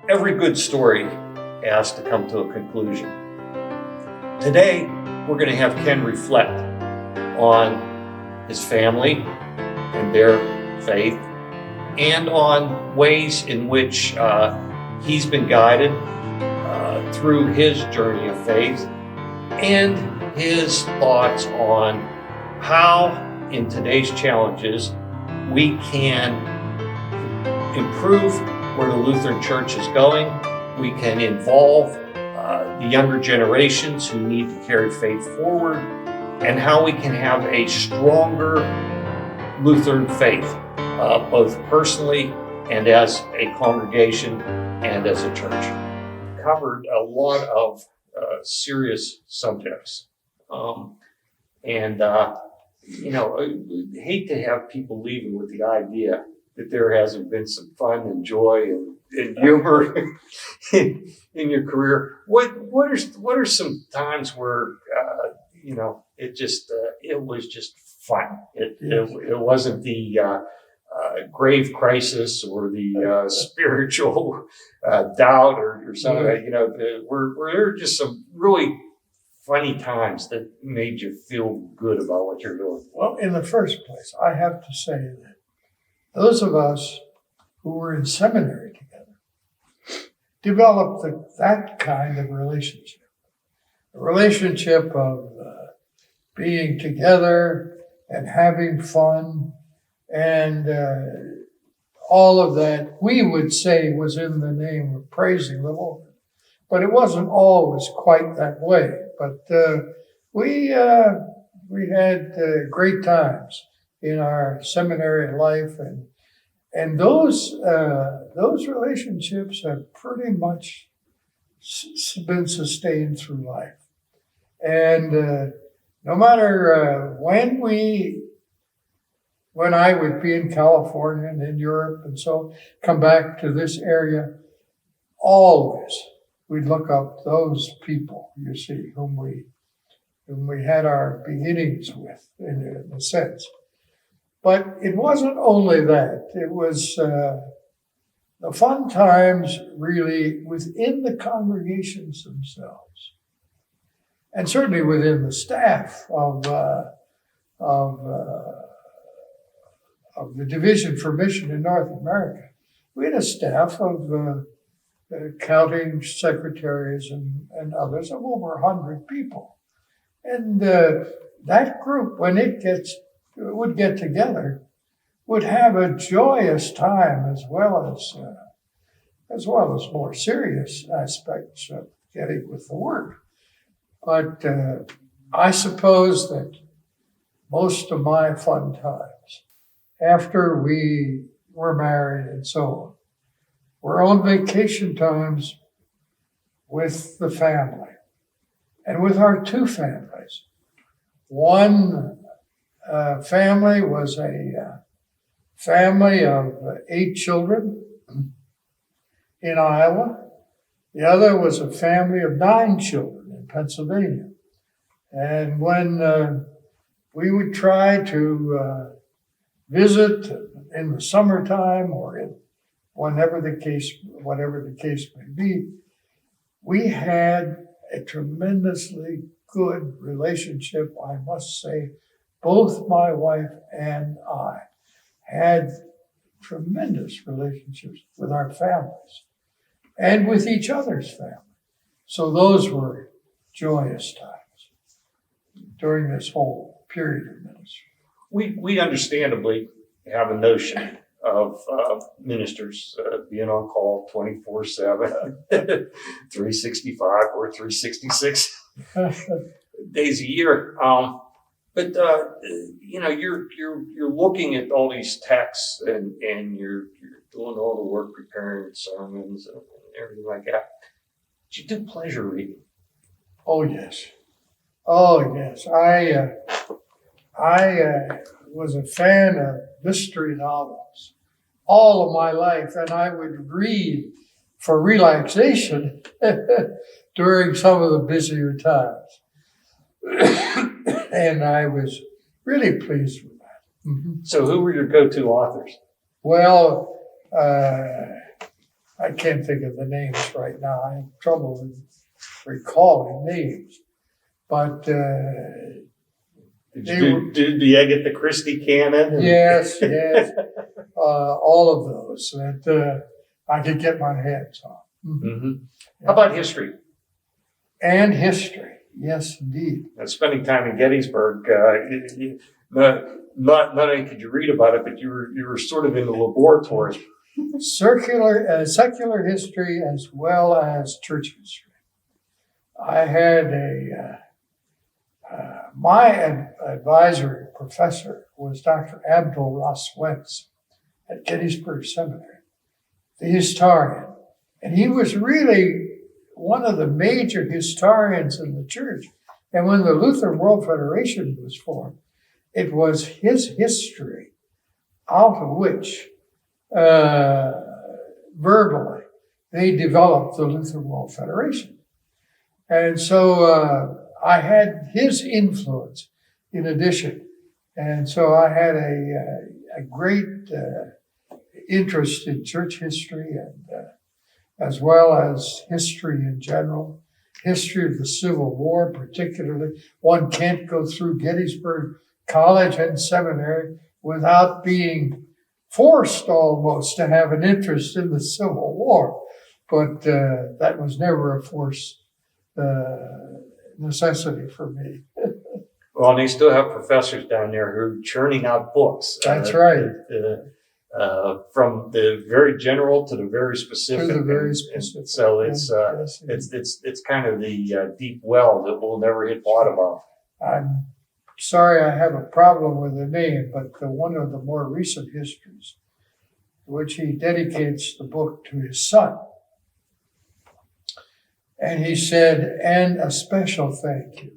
every good story has to come to a conclusion. Today, we're going to have Ken reflect on his family and their faith, and on ways in which he's been guided through his journey of faith, and his thoughts on how, in today's challenges, we can improve where the Lutheran Church is going. We can involve the younger generations who need to carry faith forward, and how we can have a stronger Lutheran faith, both personally and as a congregation and as a church. Covered a lot of serious subjects. I hate to have people leaving with the idea that there hasn't been some fun and joy and humor in your career. What are some times where it was just fun? It wasn't the grave crisis or the spiritual doubt or something. Were there just some really funny times that made you feel good about what you're doing? Well, in the first place, I have to say that those of us who were in seminary together developed that kind of relationship. A relationship of being together and having fun, and all of that we would say was in the name of praising the Lord. But it wasn't always quite that way. But we had great times in our seminary life, and those relationships have pretty much been sustained through life. And no matter when I would be in California and in Europe and so come back to this area, always we'd look up those people, you see, whom we had our beginnings with, in a sense. But it wasn't only that. It was the fun times really within the congregations themselves, and certainly within the staff of the Division for Mission in North America. We had a staff of accounting secretaries and others of over 100 people. And that group, when it would get together, would have a joyous time as well as more serious aspects of getting with the Word. But I suppose that most of my fun times, after we were married and so on, were on vacation times with the family and with our two families. One family was a family of 8 children in Iowa. The other was a family of 9 children in Pennsylvania. And when we would try to visit in the summertime or in whatever the case may be, we had a tremendously good relationship, I must say. Both my wife and I had tremendous relationships with our families and with each other's family. So those were joyous times during this whole period of ministry. We understandably have a notion of ministers being on call 24/7, 365 or 366 days a year. But you're looking at all these texts and you're doing all the work preparing sermons and everything like that. Did you do pleasure reading? Oh yes. I was a fan of mystery novels all of my life, and I would read for relaxation during some of the busier times. And I was really pleased with that. Mm-hmm. So who were your go-to authors? Well, I I can't think of the names right now. I have trouble with recalling names. But Did you get the Christie canon? yes, all of those that I could get my hands on. Mm-hmm. How about history? And history, yes, indeed. Spending time in Gettysburg, not only could you read about it, but you were sort of in the laboratory. Secular history as well as church history. I had my advisory professor was Dr. Abdul Ross Wentz at Gettysburg Seminary, the historian. And he was really one of the major historians in the church. And when the Lutheran World Federation was formed, it was his history out of which, verbally, they developed the Lutheran World Federation. And so I had his influence in addition. And so I had a great interest in church history and as well as history in general, history of the Civil War particularly. One can't go through Gettysburg College and Seminary without being forced almost to have an interest in the Civil War. But that was never a forced necessity for me. Well, and they still have professors down there who are churning out books. That's right. From the very general to the very specific. To the very specific. And so it's kind of the deep well that we'll never hit bottom of. I'm sorry I have a problem with the name, but one of the more recent histories, which he dedicates the book to his son. And he said, and a special thank you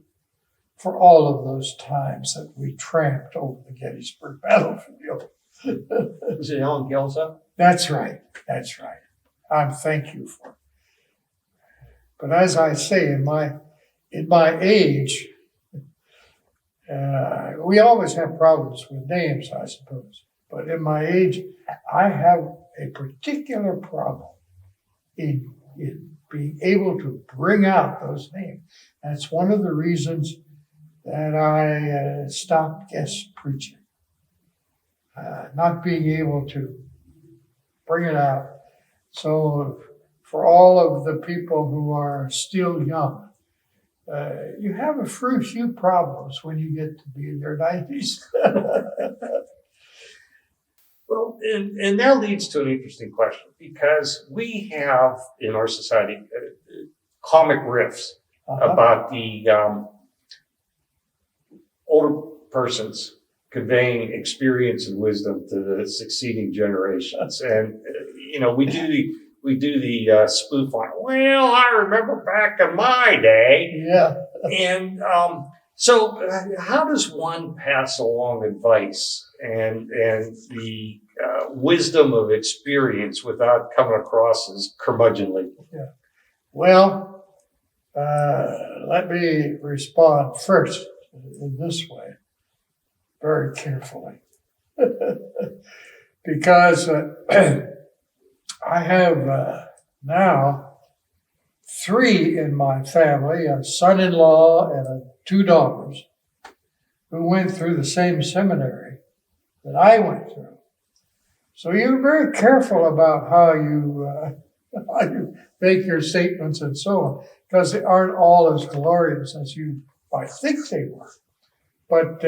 for all of those times that we tramped over the Gettysburg battlefield. Is it Helen Gelsa? That's right. Thank you for it. But as I say, in my age, we always have problems with names, I suppose. But in my age, I have a particular problem in being able to bring out those names. That's one of the reasons that I stopped guest preaching. Not being able to bring it out. So for all of the people who are still young, you have a few problems when you get to be in your 90s. Well, and that leads to an interesting question, because we have in our society comic riffs about the older persons conveying experience and wisdom to the succeeding generations. And, we do the spoof on, well, I remember back in my day. Yeah. And so how does one pass along advice and the wisdom of experience without coming across as curmudgeonly? Yeah. Well, let me respond first in this way, very carefully. Because I have now 3 in my family, a son-in-law and 2 daughters, who went through the same seminary that I went through. So you're very careful about how you make your statements and so on, because they aren't all as glorious as you might think they were. But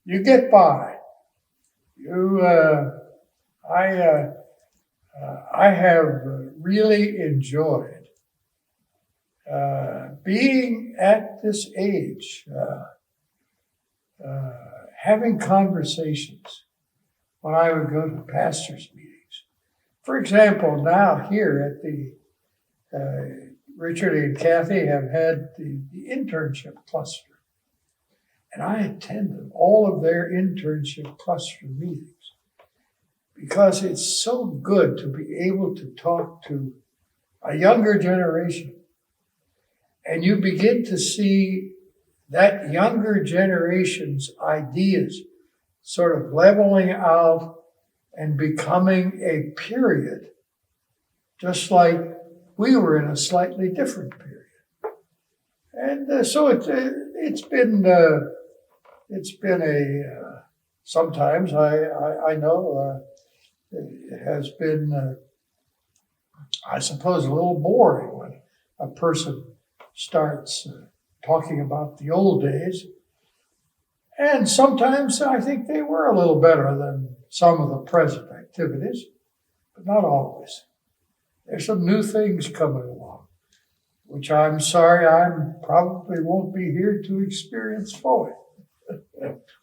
you get by. I have really enjoyed being at this age, having conversations when I would go to pastors' meetings. For example, now here at the Richard and Kathy have had the internship cluster. And I attended all of their internship cluster meetings because it's so good to be able to talk to a younger generation. And you begin to see that younger generation's ideas sort of leveling out and becoming a period just like we were in a slightly different period. And so it's been a sometimes I know it has been I suppose a little boring when a person starts talking about the old days. And sometimes I think they were a little better than some of the present activities, but not always. There's some new things coming along, which I'm sorry I probably won't be here to experience fully.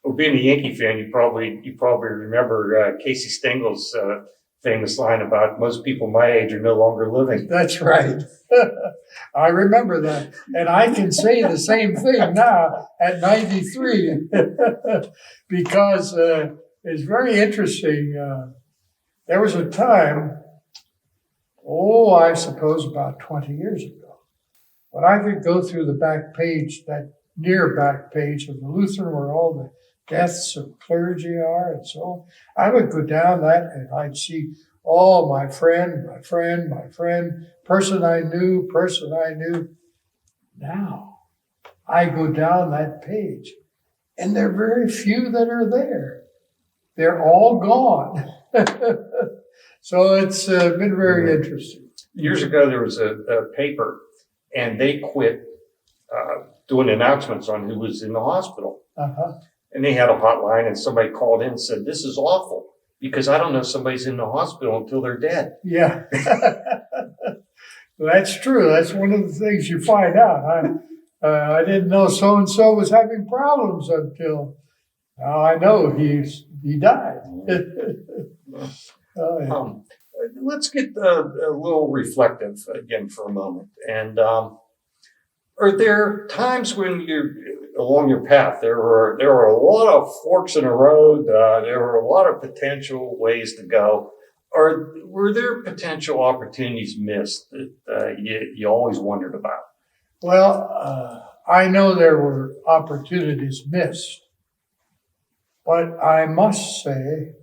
Well, being a Yankee fan, you probably remember Casey Stengel's famous line about most people my age are no longer living. That's right. I remember that. And I can say the same thing now at 93 because it's very interesting. There was a time, I suppose about 20 years ago, when I could go through the back page, that near back page of the Lutheran where all the deaths of clergy are and so on. I would go down that and I'd see, my friend, person I knew. Now, I go down that page and there are very few that are there. They're all gone. So it's been very interesting. Years ago, there was a paper and they quit doing announcements on who was in the hospital. Uh-huh. And they had a hotline and somebody called in and said, this is awful because I don't know somebody's in the hospital until they're dead. Yeah. That's true. That's one of the things you find out. I didn't know so-and-so was having problems until I know he died. Yeah. Let's get a little reflective again for a moment. And are there times when you're along your path, there were a lot of forks in the road, there were a lot of potential ways to go, or were there potential opportunities missed that you always wondered about? Well, I know there were opportunities missed, but I must say,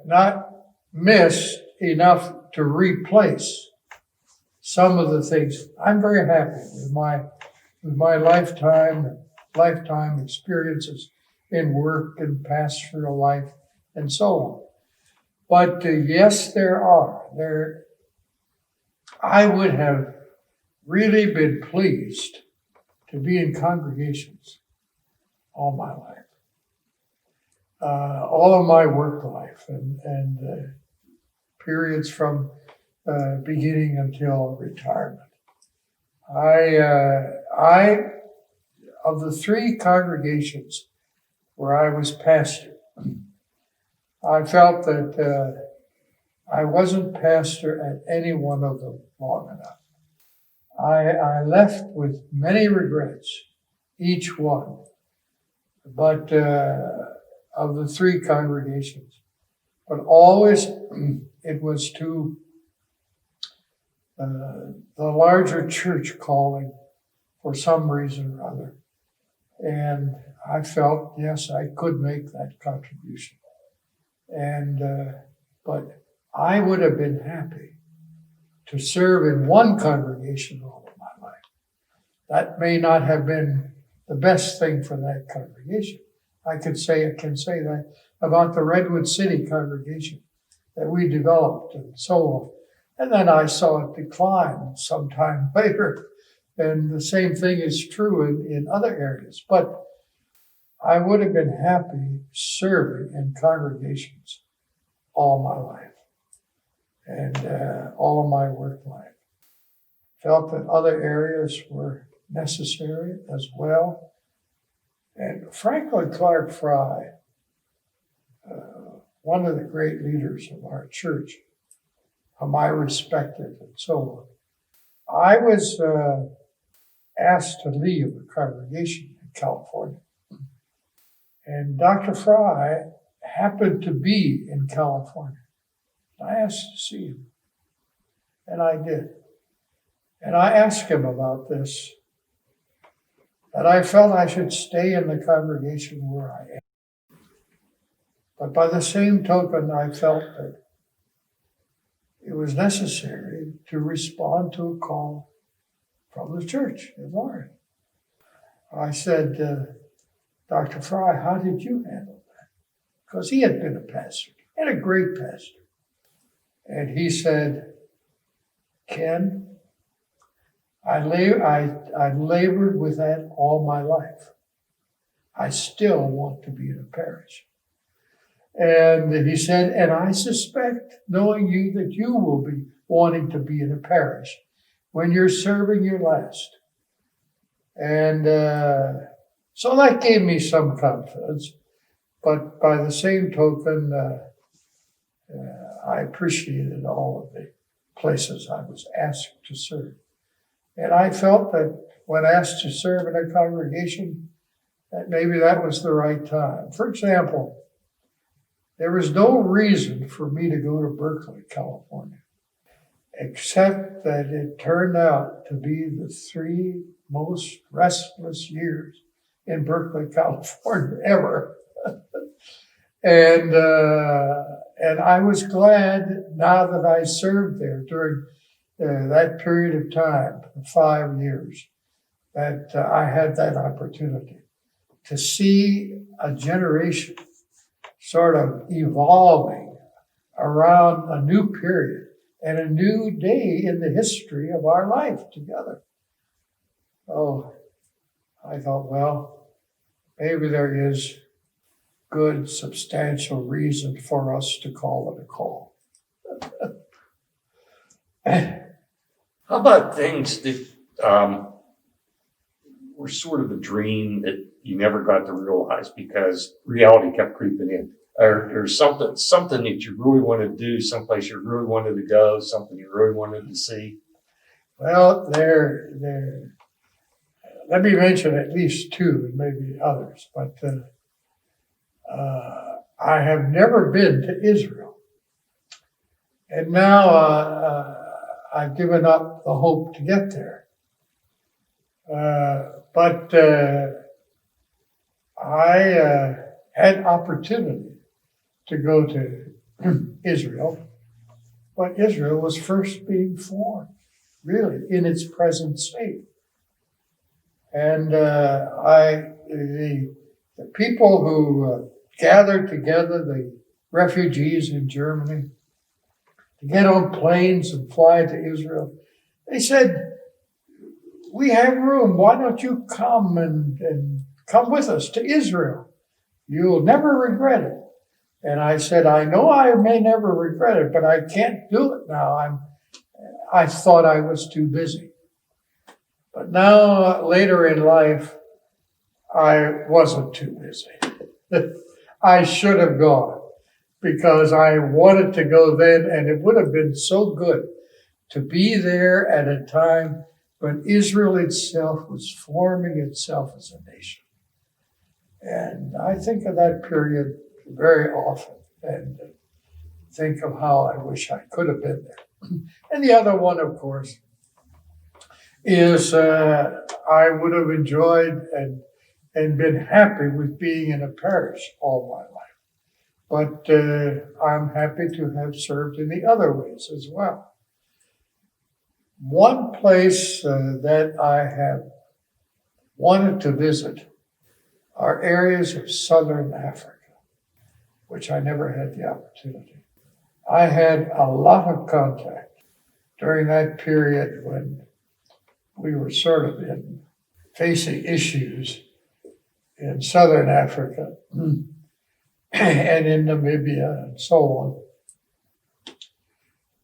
not missed enough to replace some of the things. I'm very happy with my lifetime experiences in work and pastoral life and so on. But yes, I would have really been pleased to be in congregations all my life, all of my work life, and periods from beginning until retirement. Of the three congregations where I was pastor, I felt that I wasn't pastor at any one of them long enough. I left with many regrets, each one, but of the three congregations. But always it was to the larger church calling for some reason or other. And I felt, yes, I could make that contribution. And but I would have been happy to serve in one congregation all of my life. That may not have been the best thing for that congregation. I can say that about the Redwood City congregation that we developed and so on. And then I saw it decline sometime later. And the same thing is true in other areas. But I would have been happy serving in congregations all my life and all of my work life. Felt that other areas were necessary as well. And Franklin Clark Fry, one of the great leaders of our church, whom I respected and so on, I was asked to leave a congregation in California. And Dr. Fry happened to be in California. I asked to see him, and I did. And I asked him about this, that I felt I should stay in the congregation where I am. But by the same token, I felt that it it was necessary to respond to a call from the church at large. I said, Dr. Fry, how did you handle that? Because he had been a pastor, and a great pastor. And he said, Ken, I labored with that all my life. I still want to be in a parish. And he said, and I suspect, knowing you, that you will be wanting to be in a parish when you're serving your last. And so that gave me some confidence. But by the same token, I appreciated all of the places I was asked to serve. And I felt that when asked to serve in a congregation, that maybe that was the right time. For example, there was no reason for me to go to Berkeley, California, except that it turned out to be the 3 most restless years in Berkeley, California ever. And I was glad now that I served there during that period of time, 5 years, that I had that opportunity to see a generation sort of evolving around a new period and a new day in the history of our life together. Oh, I thought, well, maybe there is good, substantial reason for us to call it a call. How about things that were sort of a dream that you never got to realize because reality kept creeping in? Or something that you really wanted to do, someplace you really wanted to go, something you really wanted to see? Well, let me mention at least 2, and maybe others, but I have never been to Israel. And now I've given up the hope to get there. But I had opportunity to go to Israel, but Israel was first being formed, really, in its present state. And the people who gathered together, the refugees in Germany, to get on planes and fly to Israel, they said, we have room. Why don't you come and come with us to Israel? You'll never regret it. And I said, I know I may never regret it, but I can't do it now. I thought I was too busy. But now, later in life, I wasn't too busy. I should have gone because I wanted to go then, and it would have been so good to be there at a time when Israel itself was forming itself as a nation. And I think of that period very often and think of how I wish I could have been there. And the other one, of course, is I would have enjoyed and been happy with being in a parish all my life. But I'm happy to have served in the other ways as well. One place that I have wanted to visit are areas of southern Africa, which I never had the opportunity. I had a lot of contact during that period when we were sort of facing issues in southern Africa and in Namibia and so on.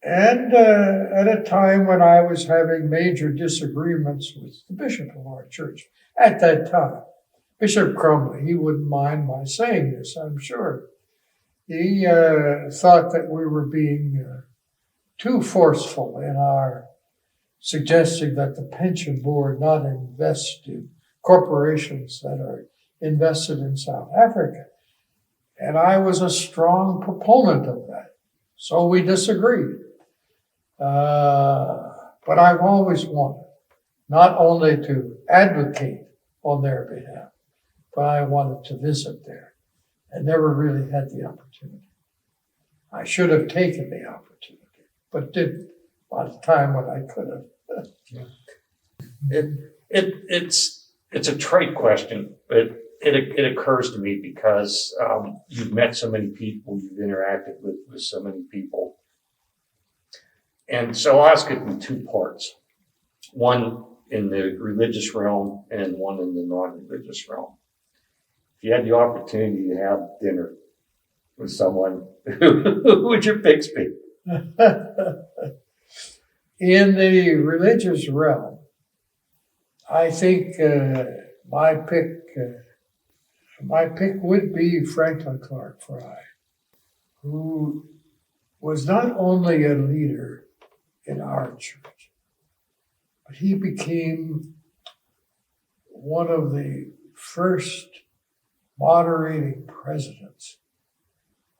And at a time when I was having major disagreements with the bishop of our church at that time, Bishop Crumley, he wouldn't mind my saying this, I'm sure. He thought that we were being too forceful in our suggesting that the pension board not invest in corporations that are invested in South Africa. And I was a strong proponent of that. So we disagreed. But I've always wanted not only to advocate on their behalf, but I wanted to visit there and never really had the opportunity. I should have taken the opportunity. but didn't by the time when I could have. It's a trite question, but it occurs to me because you've met so many people, you've interacted with so many people. And so I'll ask it in two parts. One in the religious realm and one in the non-religious realm. If you had the opportunity to have dinner with someone, who would your picks be? In the religious realm, I think my pick would be Franklin Clark Fry, who was not only a leader in our church, but he became one of the first moderating presidents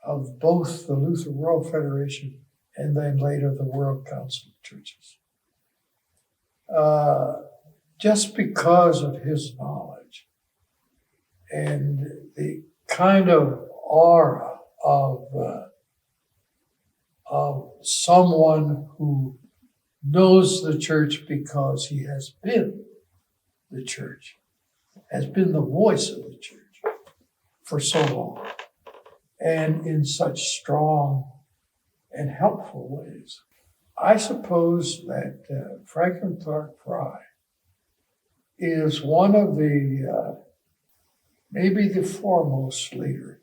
of both the Lutheran World Federation and then later the World Council of Churches. Just because of his knowledge and the kind of aura of someone who knows the church because he has been the church, has been the voice of the church for so long, and in such strong and helpful ways. I suppose that Franklin Clark Fry is one of the, maybe the foremost leader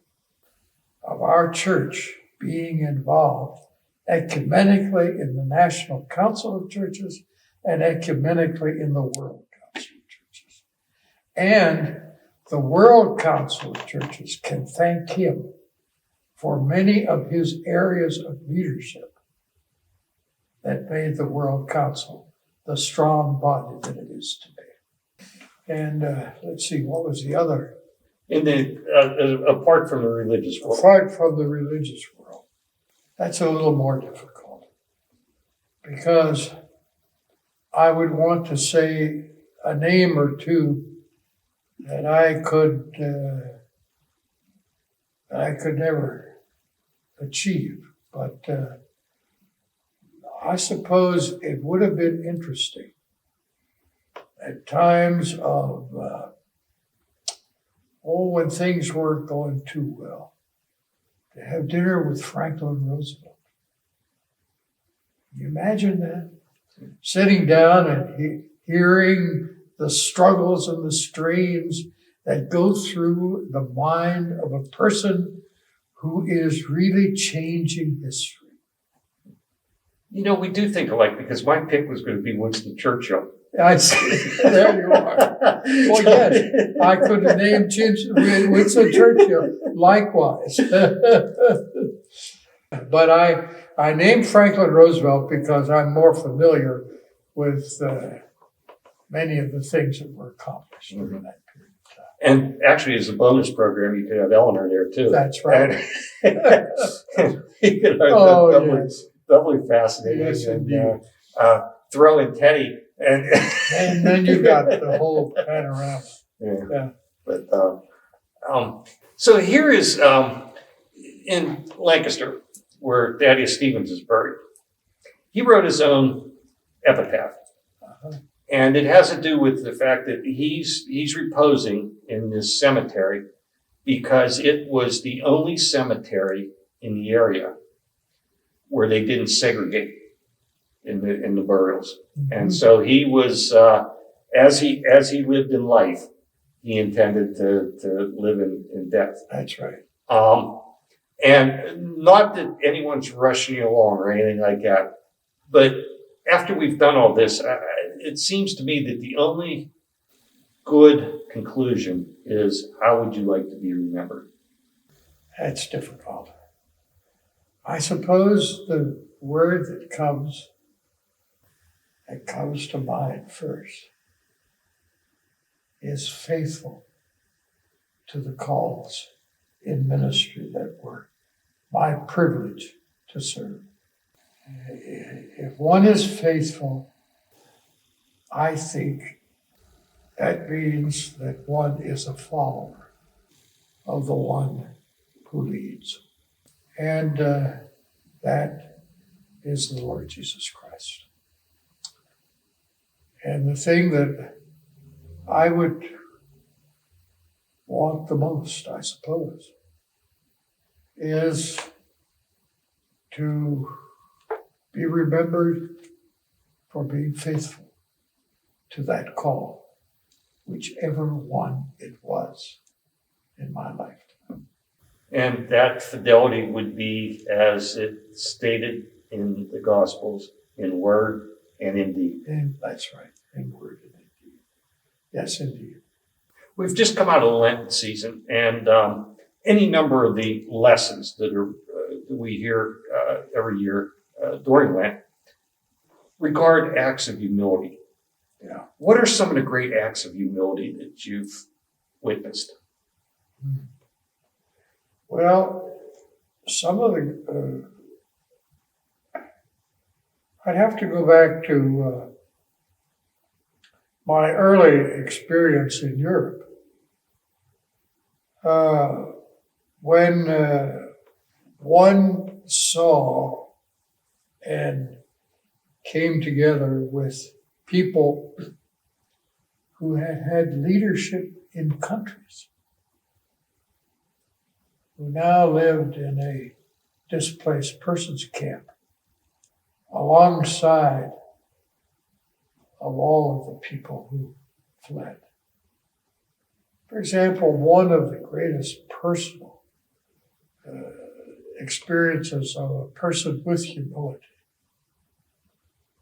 of our church being involved ecumenically in the National Council of Churches and ecumenically in the World Council of Churches. And the World Council of Churches can thank him for many of his areas of leadership that made the World Council the strong body that it is today. And let's see, what was the other? In the apart from the religious world. Apart from the religious world, that's a little more difficult because I would want to say a name or two that I could never achieve, but I suppose it would have been interesting at times of when things weren't going too well, to have dinner with Franklin Roosevelt. Can you imagine that? Sitting down and hearing the struggles and the strains that go through the mind of a person who is really changing history. You know, we do think alike because my pick was going to be Winston Churchill. I see. There you are. Well, yes, I could have named Winston Churchill likewise. But I named Franklin Roosevelt because I'm more familiar with many of the things that were accomplished during that period of time. And actually, as a bonus program, you could have Eleanor there too. That's right. And you could have doubly fascinating. Yes, and indeed. Throw in Teddy. And then you got the whole panorama. Yeah. But so here is in Lancaster, where Thaddeus Stevens is buried. He wrote his own epitaph. And it has to do with the fact that he's reposing in this cemetery because it was the only cemetery in the area where they didn't segregate in the burials. Mm-hmm. And so he was, as he lived in life, he intended to live in death. That's right. And not that anyone's rushing you along or anything like that, but after we've done all this, it seems to me that the only good conclusion is, how would you like to be remembered? That's difficult. I suppose the word that comes to mind first is faithful to the calls in ministry that were my privilege to serve. If one is faithful, I think that means that one is a follower of the one who leads. And that is the Lord Jesus Christ. And the thing that I would want the most, I suppose, is to be remembered for being faithful to that call, whichever one it was in my lifetime. And that fidelity would be as it stated in the Gospels, in word and in deed. And that's right, in word and in deed. Yes, indeed. We've just come out of the Lenten season, and any number of the lessons that we hear every year during Lent regard acts of humility. Yeah. What are some of the great acts of humility that you've witnessed? Well, some of the, I'd have to go back to my early experience in Europe. When one saw and came together with people who had had leadership in countries, who now lived in a displaced persons camp alongside of all of the people who fled. For example, one of the greatest personal experiences of a person with humility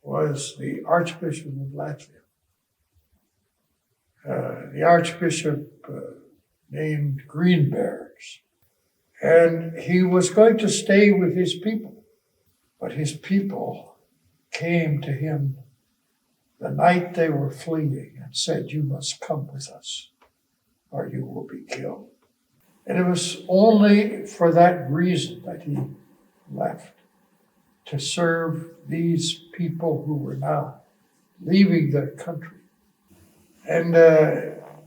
was the Archbishop of Latvia. The Archbishop named Greenbergs. And he was going to stay with his people. But his people came to him the night they were fleeing and said, "You must come with us, or you will be killed." And it was only for that reason that he left, to serve these people who were now leaving their country. And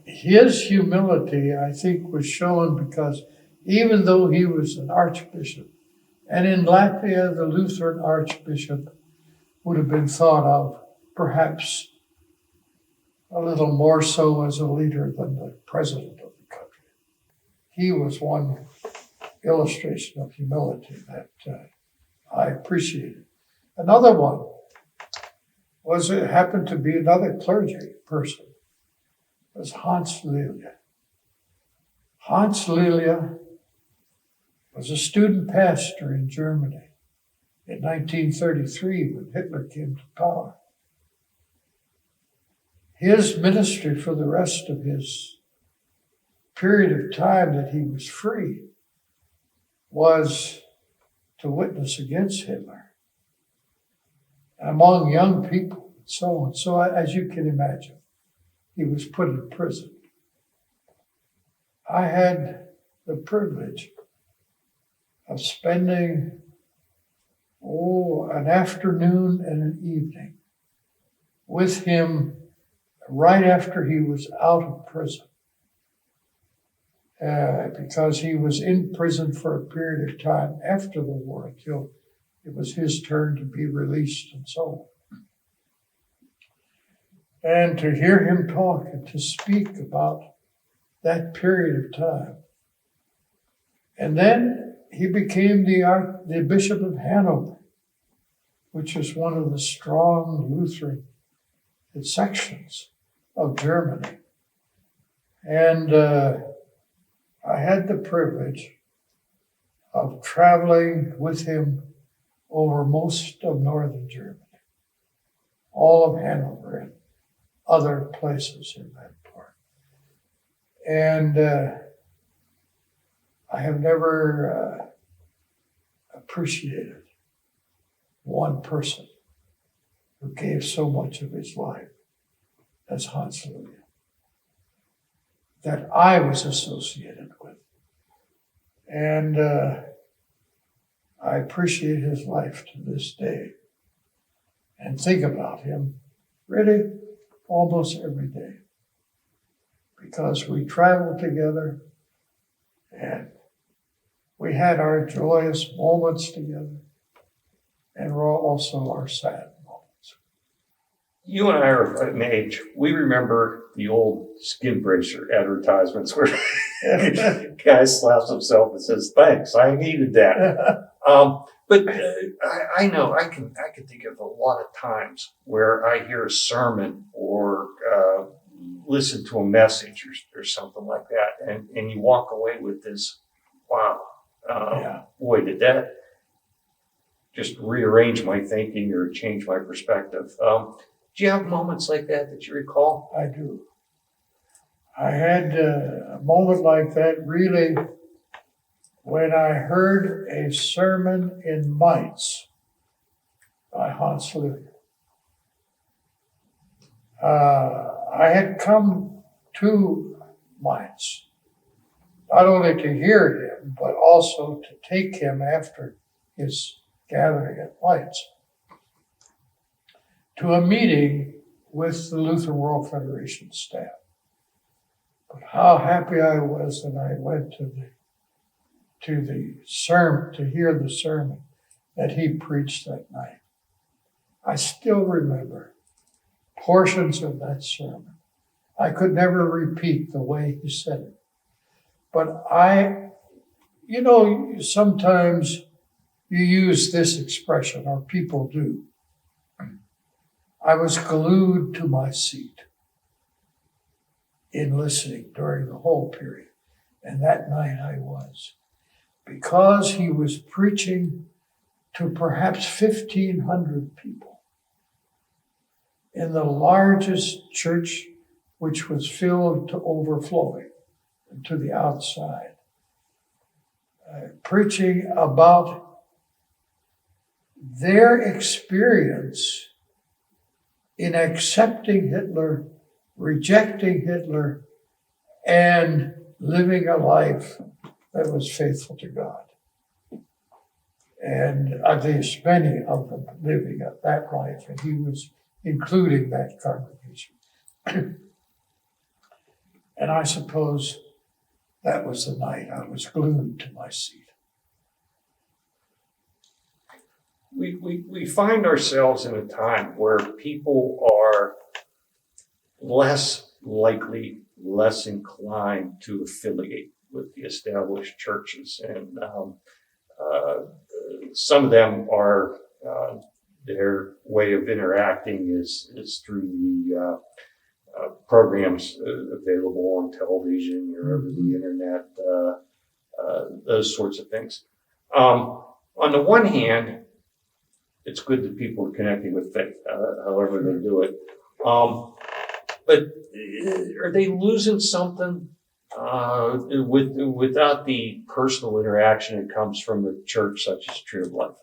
his humility, I think, was shown because even though he was an archbishop, and in Latvia, the Lutheran archbishop would have been thought of perhaps a little more so as a leader than the president of the country. He was one illustration of humility that I appreciated. Another one was, it happened to be another clergy person, was Hans Lilja. Hans Lilja was a student pastor in Germany in 1933 when Hitler came to power. His ministry for the rest of his period of time that he was free was to witness against Hitler among young people and so on. So as you can imagine, he was put in prison. I had the privilege of spending an afternoon and an evening with him right after he was out of prison, because he was in prison for a period of time after the war until it was his turn to be released and so on. And to hear him talk and to speak about that period of time. And then he became the Bishop of Hanover, which is one of the strong Lutheran sections of Germany. And I had the privilege of traveling with him over most of northern Germany, all of Hanover and other places in that part. And I have never appreciated one person who gave so much of his life as Hans Lilja, that I was associated with. And I appreciate his life to this day and think about him really almost every day, because we traveled together and we had our joyous moments together. and also our sad moments. You and I are an age. We remember the old skin bracer advertisements where guy slaps himself and says, "Thanks, I needed that." But I know I can think of a lot of times where I hear a sermon or listen to a message or something like that, and you walk away with this, wow, boy, did that just rearrange my thinking or change my perspective. Do you have moments like that you recall? I do. I had a moment like that really when I heard a sermon in Mainz by Hans Luther. I had come to Mainz not only to hear him, but also to take him after his gathering at Mainz to a meeting with the Lutheran World Federation staff. But how happy I was that I went to the sermon, to hear the sermon that he preached that night. I still remember portions of that sermon. I could never repeat the way he said it. But sometimes you use this expression, or people do. I was glued to my seat in listening during the whole period. And that night I was. Because he was preaching to perhaps 1,500 people in the largest church, which was filled to overflowing and to the outside, preaching about their experience in accepting Hitler, rejecting Hitler, and living a life that was faithful to God. And at least many of them living that life, and he was including that congregation. And I suppose that was the night I was glued to my seat. We find ourselves in a time where people are less likely, less inclined to affiliate with the established churches. And some of them are, their way of interacting is through the programs available on television or over the internet, those sorts of things. On the one hand, it's good that people are connecting with faith, however they do it. But are they losing something without the personal interaction that comes from a church such as Tree of Life?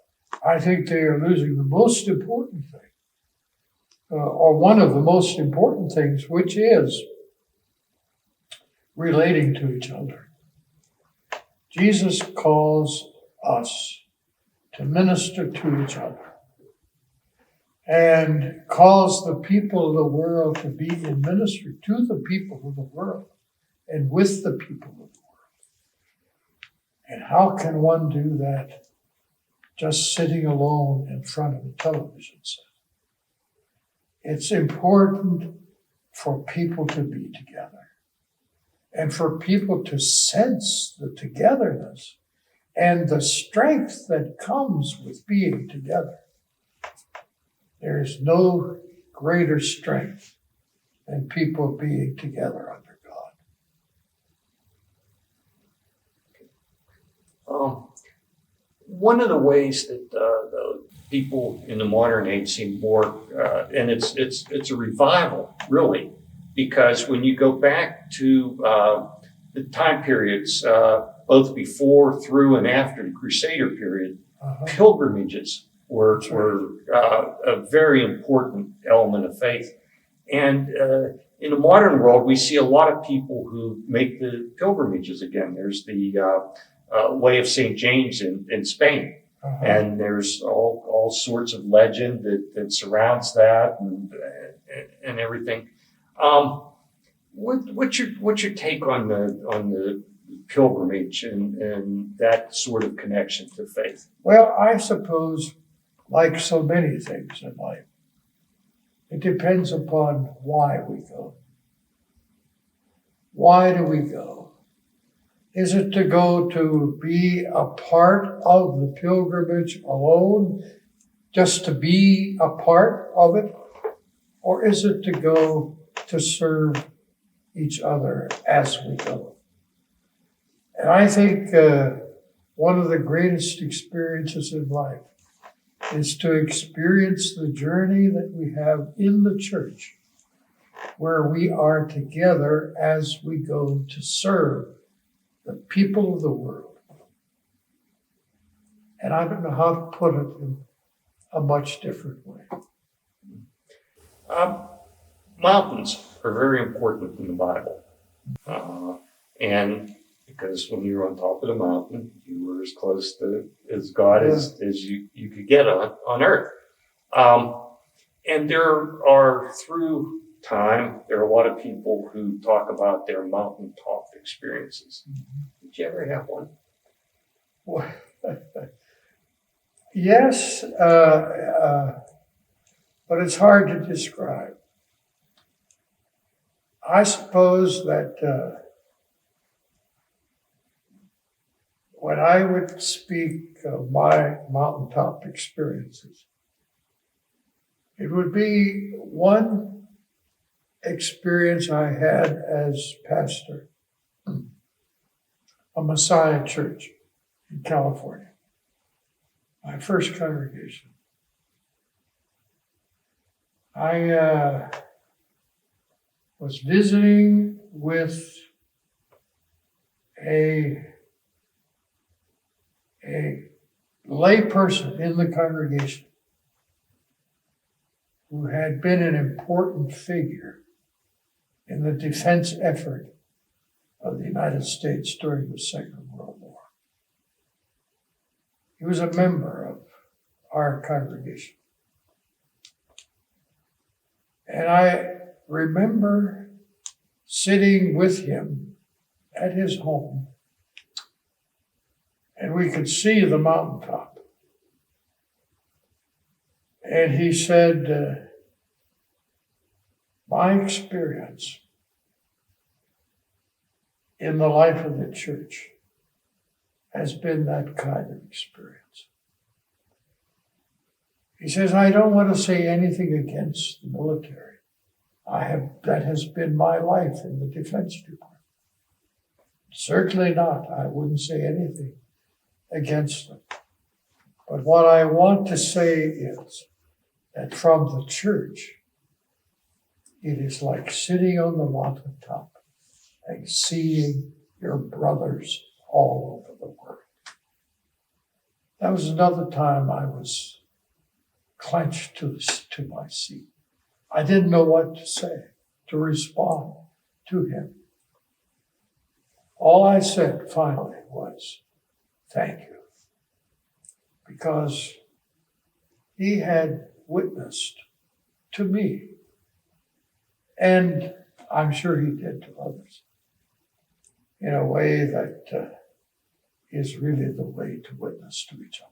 I think they are losing the most important thing, or one of the most important things, which is relating to each other. Jesus calls us to minister to each other and calls the people of the world to be in ministry to the people of the world and with the people of the world. And how can one do that just sitting alone in front of a television set? It's important for people to be together and for people to sense the togetherness and the strength that comes with being together. There is no greater strength than people being together under God. One of the ways that the people in the modern age seem more, and it's a revival, really, because when you go back to the time periods, both before, through, and after the Crusader period, pilgrimages were a very important element of faith. And in the modern world, we see a lot of people who make the pilgrimages again. There's the Way of St. James in Spain. And there's all sorts of legend that surrounds that and everything. What's your take on the pilgrimage and that sort of connection to faith? Well, I suppose like so many things in life, it depends upon why we go. Why do we go? Is it to go to be a part of the pilgrimage alone, just to be a part of it? Or is it to go to serve each other as we go? And I think one of the greatest experiences in life is to experience the journey that we have in the church, where we are together as we go to serve the people of the world. And I don't know how to put it in a much different way. Mountains are very important in the Bible. And because when you were on top of the mountain, you were as close to as God as you could get on earth. And there are, through time, there are a lot of people who talk about their mountaintop experiences. Did you ever have one? Well, yes, but it's hard to describe. I suppose that when I would speak of my mountaintop experiences, it would be one experience I had as pastor, a Messiah church in California, my first congregation. I was visiting with a lay person in the congregation who had been an important figure in the defense effort of the United States during the Second World War. He was a member of our congregation. And I remember sitting with him at his home, and we could see the mountaintop. And he said, my experience in the life of the church has been that kind of experience. He says, I don't want to say anything against the military. That has been my life in the Defense Department. Certainly not. I wouldn't say anything against them. But what I want to say is that from the church, it is like sitting on the mountaintop and seeing your brothers all over the world. That was another time I was clenched to my seat. I didn't know what to say, to respond to him. All I said finally was, thank you. Because he had witnessed to me, and I'm sure he did to others, in a way that is really the way to witness to each other.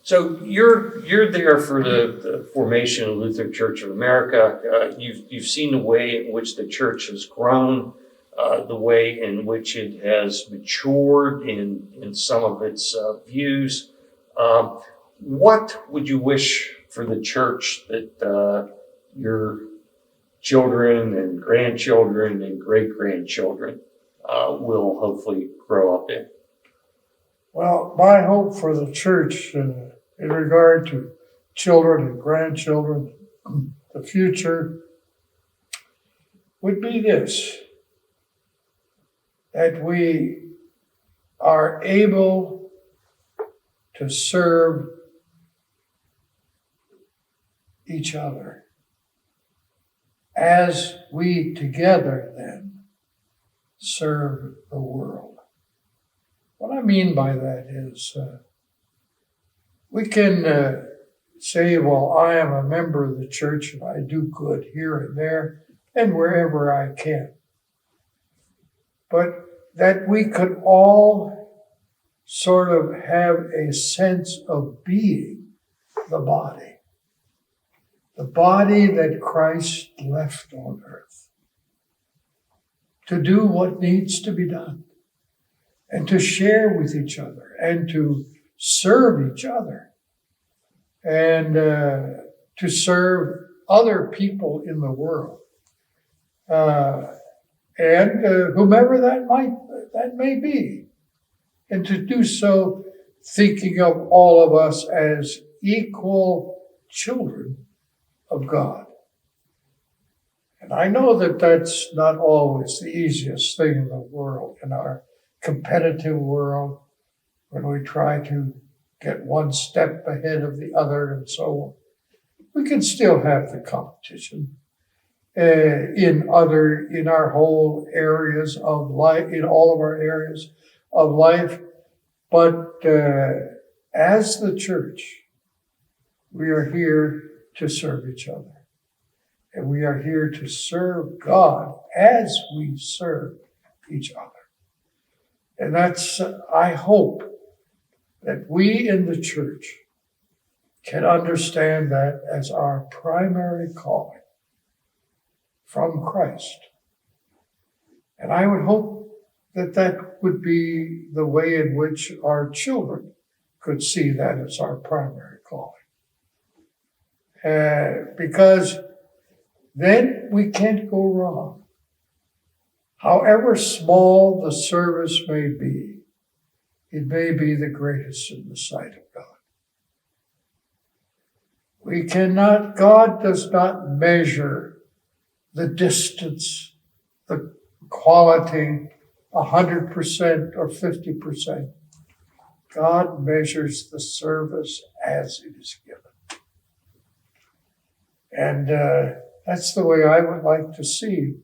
So you're there for the formation of Lutheran Church of America. You've seen the way in which the church has grown, the way in which it has matured in some of its views. What would you wish for the church that your children and grandchildren and great-grandchildren will hopefully grow up in? Well, my hope for the church in regard to children and grandchildren, the future, would be this, that we are able to serve each other as we together then serve the world. What I mean by that is we can say, well, I am a member of the church and I do good here and there and wherever I can. But that we could all sort of have a sense of being the body that Christ left on earth, to do what needs to be done, and to share with each other, and to serve each other, and to serve other people in the world, and whomever that may be, and to do so thinking of all of us as equal children of God. And I know that that's not always the easiest thing in the world, in our competitive world, when we try to get one step ahead of the other and so on. We can still have the competition in our whole areas of life, in all of our areas of life. But as the church, we are here to serve each other. And we are here to serve God as we serve each other. And that's, I hope, that we in the church can understand that as our primary calling from Christ. And I would hope that that would be the way in which our children could see that as our primary calling. Because then we can't go wrong. However small the service may be, it may be the greatest in the sight of God. God does not measure the distance, the quality, 100% or 50%. God measures the service as it is given. And that's the way I would like to see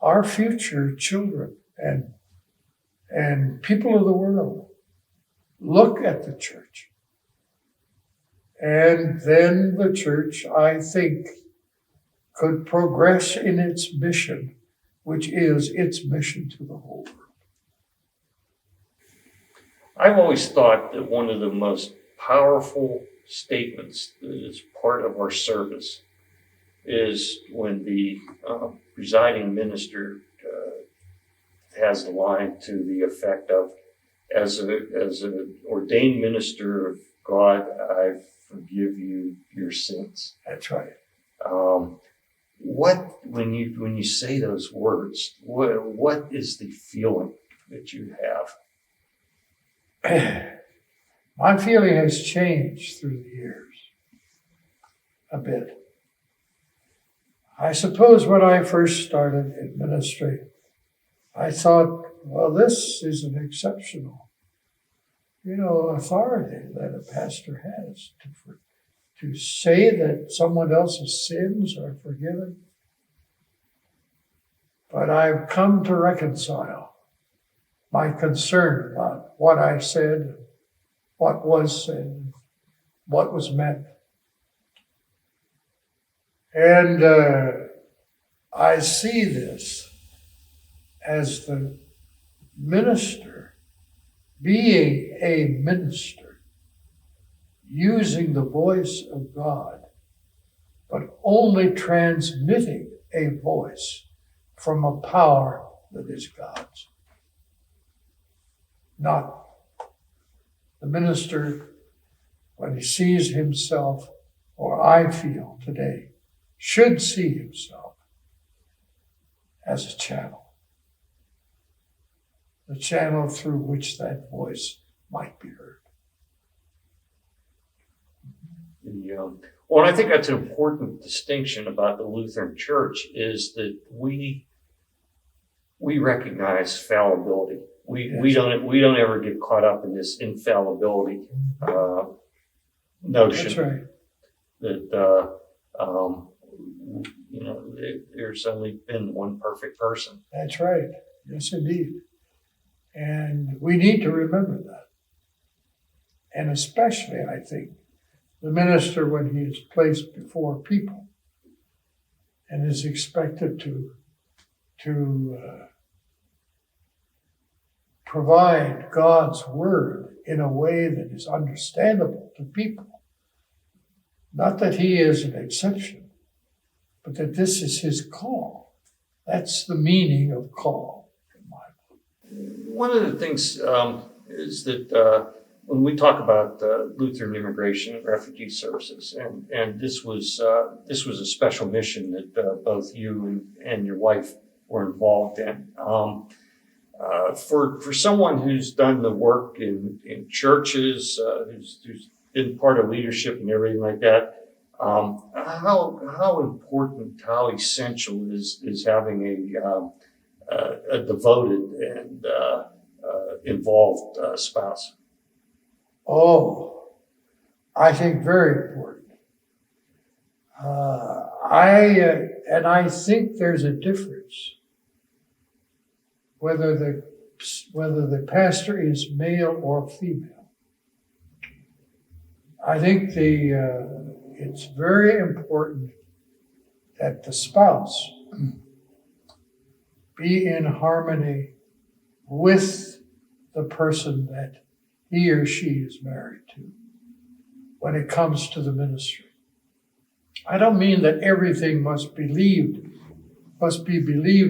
our future children and people of the world look at the church. And then the church, I think, could progress in its mission, which is its mission to the whole world. I've always thought that one of the most powerful statements that is part of our service is when the presiding minister has the line to the effect of, as an ordained minister of God, I forgive you your sins. That's right. When you say those words, what is the feeling that you have? My feeling has changed through the years a bit. I suppose when I first started in ministry, I thought, well, this is an exceptional, authority that a pastor has to say that someone else's sins are forgiven. But I've come to reconcile my concern about what I said, what was said, what was meant. And I see this as the minister being a minister, using the voice of God, but only transmitting a voice from a power that is God's. Not the minister, when he sees himself, or I feel today, should see himself as a channel. The channel through which that voice might be heard. Well, I think that's an important distinction about the Lutheran Church, is that we recognize fallibility. We don't ever get caught up in this infallibility notion. That's right. That there's only been one perfect person. That's right. Yes, indeed. And we need to remember that. And especially, I think, the minister, when he is placed before people and is expected to provide God's word in a way that is understandable to people. Not that he is an exception, but that this is his call. That's the meaning of call in my book. One of the things is that when we talk about Lutheran Immigration and Refugee Services, and this was a special mission that both you and your wife were involved in. For someone who's done the work in churches, who's been part of leadership and everything like that, how important, how essential is having a devoted and involved spouse? Oh, I think very important. I think there's a difference whether the pastor is male or female. I think it's very important that the spouse be in harmony with the person that he or she is married to when it comes to the ministry. I don't mean that everything must be believed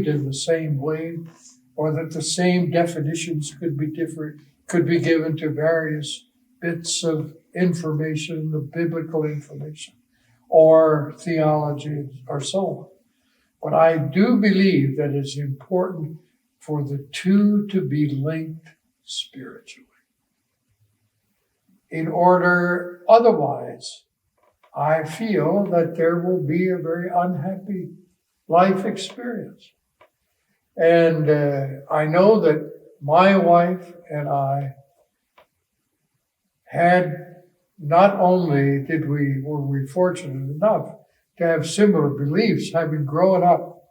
in the same way, or that the same definitions could be given to various bits of information, the biblical information, or theology, or so on. But I do believe that it's important for the two to be linked spiritually. In order, otherwise, I feel that there will be a very unhappy life experience. And I know that my wife and I had, not only were we fortunate enough to have similar beliefs, having grown up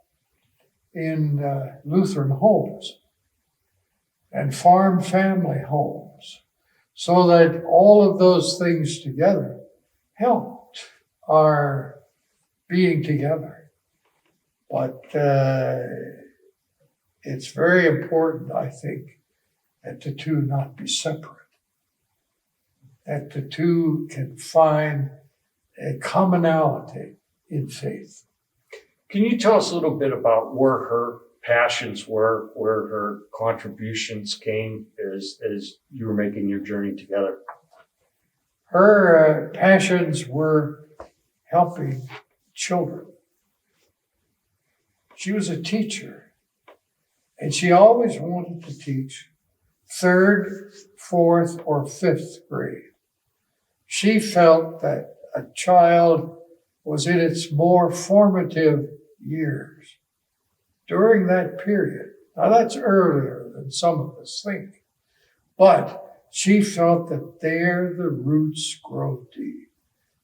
in Lutheran homes and farm family homes, so that all of those things together helped our being together. But it's very important, I think, that the two not be separate, that the two can find a commonality in faith. Can you tell us a little bit about where her passions were, where her contributions came as you were making your journey together? Her passions were helping children. She was a teacher, and she always wanted to teach 3rd, 4th, or 5th grade. She felt that a child was in its more formative years during that period. Now that's earlier than some of us think, but she felt that there the roots grow deep.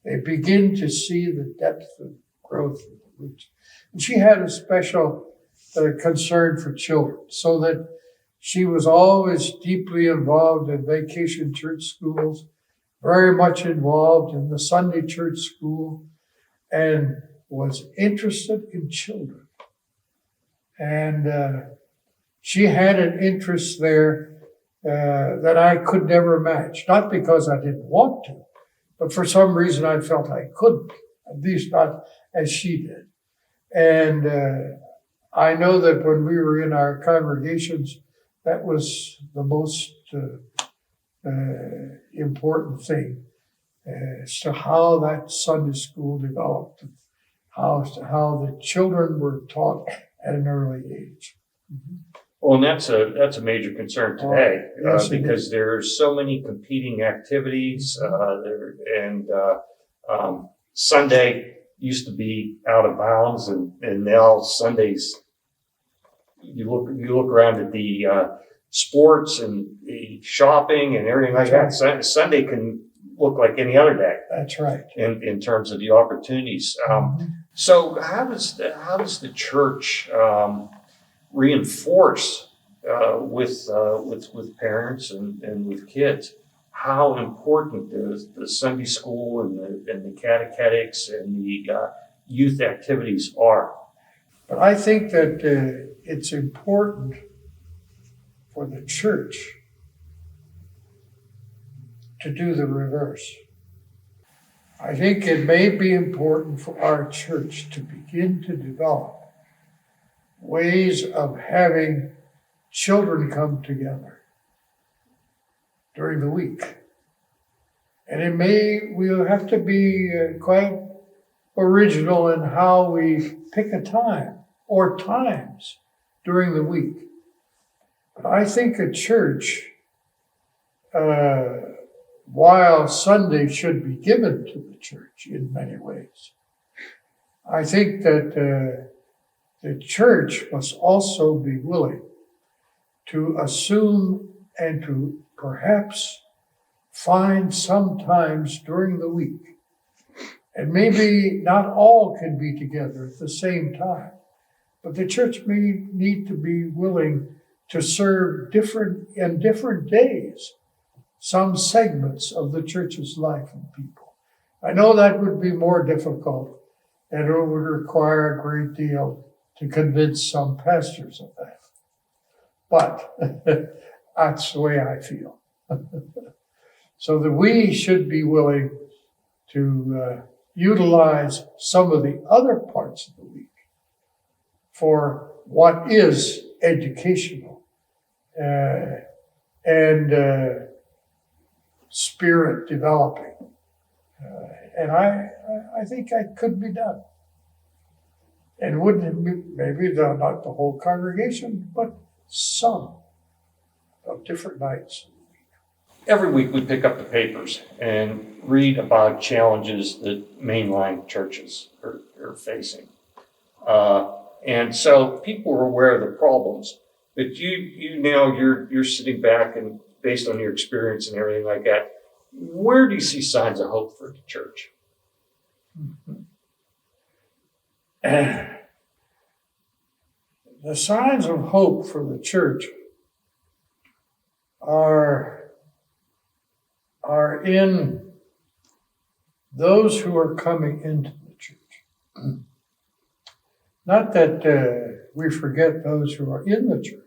They begin to see the depth of growth of the roots. And she had a special concern for children, so that she was always deeply involved in vacation church schools, very much involved in the Sunday church school, and was interested in children. And she had an interest there that I could never match, not because I didn't want to, but for some reason I felt I couldn't, at least not as she did. And I know that when we were in our congregations, that was the most important thing as to how that Sunday school developed, how the children were taught at an early age. Mm-hmm. Well, and that's a major concern today, yes, because there's so many competing activities, Sunday used to be out of bounds, and now Sundays, you look around at the sports and the shopping and everything like that. Sunday can look like any other day. That's right. In terms of the opportunities. So how does the church reinforce with parents and with kids how important the Sunday school and the catechetics and the youth activities are? But I think that it's important for the church to do the reverse. I think it may be important for our church to begin to develop ways of having children come together during the week. And we'll have to be quite original in how we pick a time or times during the week. But I think a church, while Sunday should be given to the church in many ways, I think that the church must also be willing to assume and to perhaps find some times during the week. And maybe not all can be together at the same time, but the church may need to be willing to serve different days, some segments of the church's life and people. I know that would be more difficult, and it would require a great deal to convince some pastors of that. But that's the way I feel. So that we should be willing to utilize some of the other parts of the week for what is educational and spirit developing. And I think that could be done. And wouldn't it be, maybe not the whole congregation, but some of different nights. Every week we pick up the papers and read about challenges that mainline churches are facing. And so people are aware of the problems, but you're sitting back and based on your experience and everything like that, where do you see signs of hope for the church? The signs of hope for the church are in those who are coming into the church. Not that we forget those who are in the church,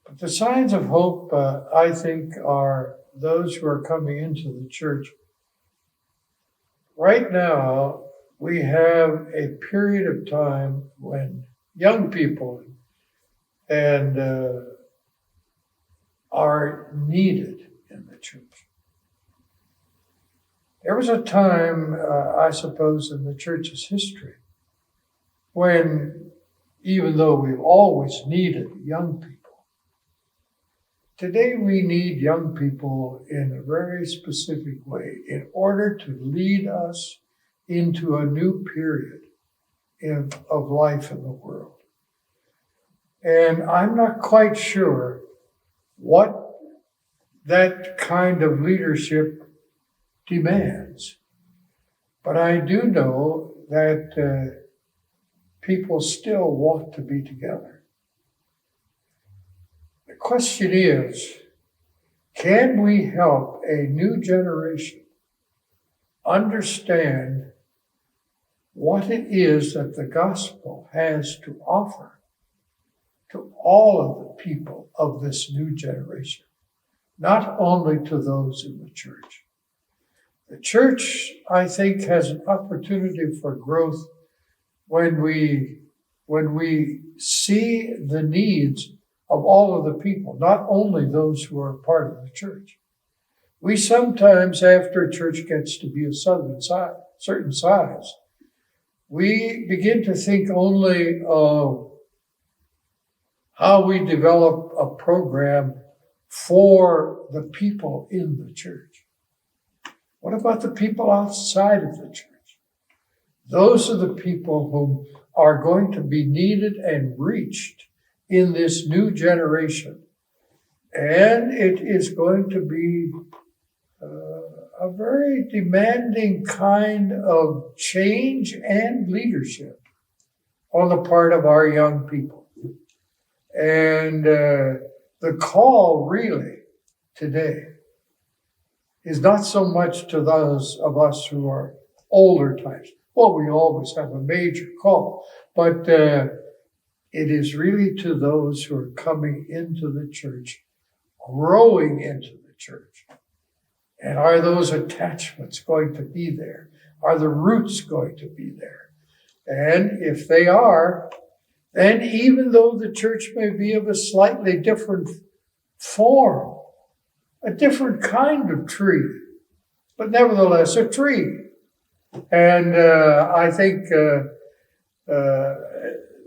but the signs of hope, I think, are those who are coming into the church. Right now, we have a period of time when young people and are needed in the church. There was a time, I suppose, in the church's history when, even though we've always needed young people, today we need young people in a very specific way in order to lead us into a new period of life in the world. And I'm not quite sure what that kind of leadership demands. But I do know that people still want to be together. The question is, can we help a new generation understand what it is that the gospel has to offer to all of the people of this new generation, not only to those in the church? The church, I think, has an opportunity for growth when we see the needs of all of the people, not only those who are part of the church. We sometimes, after a church gets to be a certain size, we begin to think only of how we develop a program for the people in the church. What about the people outside of the church? Those are the people who are going to be needed and reached in this new generation. And it is going to be a very demanding kind of change and leadership on the part of our young people. And the call really today is not so much to those of us who are older types. Well, we always have a major call, but It is really to those who are coming into the church, growing into the church. And are those attachments going to be there? Are the roots going to be there? And if they are, then even though the church may be of a slightly different form, a different kind of tree, but nevertheless a tree. And I think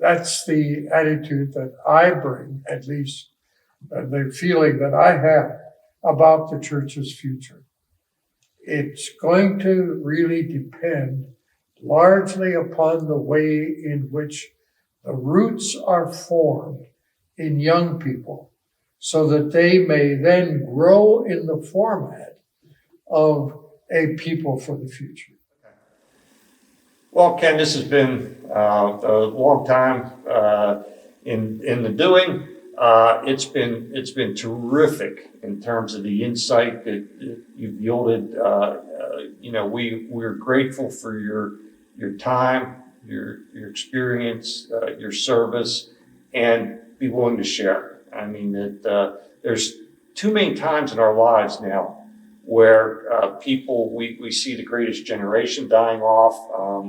that's the attitude that I bring, at least the feeling that I have about the church's future. It's going to really depend largely upon the way in which the roots are formed in young people, so that they may then grow in the format of a people for the future. Well, Ken, this has been a long time in the doing. It's been terrific in terms of the insight that you've yielded. We're grateful for your time, your experience, your service, and be willing to share. I mean, that there's too many times in our lives now where people, we see the greatest generation dying off.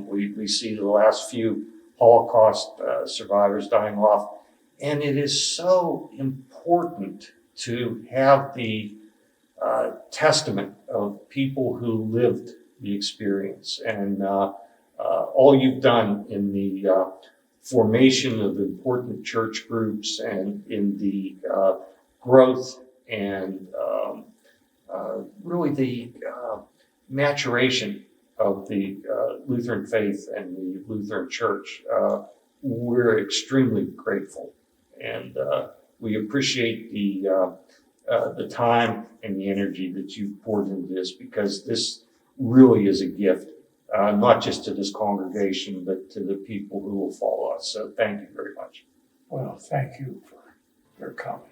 We see the last few Holocaust survivors dying off. And it is so important to have the testament of people who lived the experience, and all you've done in the formation of important church groups and in the growth and really the maturation of the Lutheran faith and the Lutheran Church. We're extremely grateful, and we appreciate the time and the energy that you've poured into this, because this really is a gift, not just to this congregation, but to the people who will follow us. So thank you very much. Well, thank you for your comment.